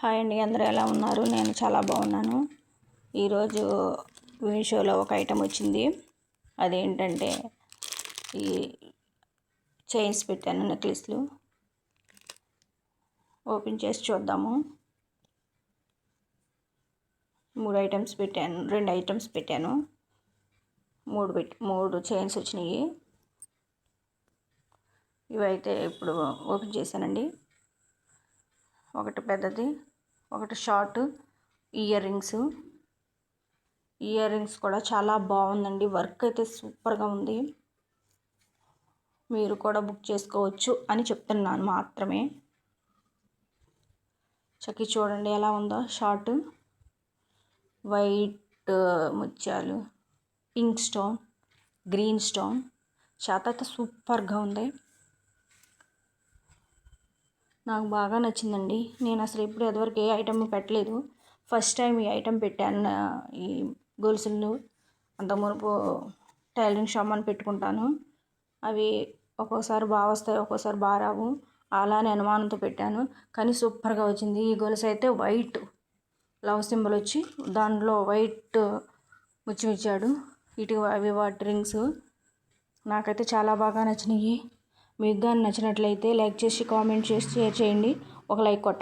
Hi అండి, అందరూ ఎలా ఉన్నారు? నేను చాలా బాగున్నాను. ఈరోజు మీషోలో ఒక ఐటెం వచ్చింది. అదేంటంటే ఈ చైన్స్ పెట్టాను, నెక్లెస్లు. ఓపెన్ చేసి చూద్దాము. 2 ఐటమ్స్ పెట్టాను. 3 చైన్స్ వచ్చినాయి. ఇవైతే ఇప్పుడు ఓపెన్ చేశానండి. ఒకటి పెద్దది, ఒకటి షార్ట్. ఇయర్ రింగ్స్ కూడా చాలా బాగుందండి. వర్క్ అయితే సూపర్గా ఉంది. మీరు కూడా బుక్ చేసుకోవచ్చు అని చెప్తున్నాను మాత్రమే. చక్కీ చూడండి ఎలా ఉందో. షార్ట్, వైట్ ముత్యాలు, పింక్ స్టోన్, గ్రీన్ స్టోన్. చేత అయితే సూపర్గా ఉంది. నాకు బాగా నచ్చిందండి. నేను అసలు ఎప్పుడు ఎదువరకు ఏ ఐటమ్ పెట్టలేదు. ఫస్ట్ టైం ఈ ఐటమ్ పెట్టాను. ఈ గొలుసులు అంత మునుపు టైలరింగ్ షాప్ అని పెట్టుకుంటాను. అవి ఒక్కోసారి బాగా వస్తాయి, ఒక్కోసారి బాగా రావు. అలానే అనుమానంతో పెట్టాను, కానీ సూపర్గా వచ్చింది. ఈ గొలుసు అయితే వైట్ లవ్ సింబల్ వచ్చి దాంట్లో వైట్ ముచ్చిమిచ్చాడు. అవి వాటి రింగ్స్ నాకైతే చాలా బాగా నచ్చినాయి. మీకు కానీ నచ్చినట్లయితే లైక్ చేసి, కామెంట్ చేసి, షేర్ చేయండి. ఒక లైక్ కొట్టండి.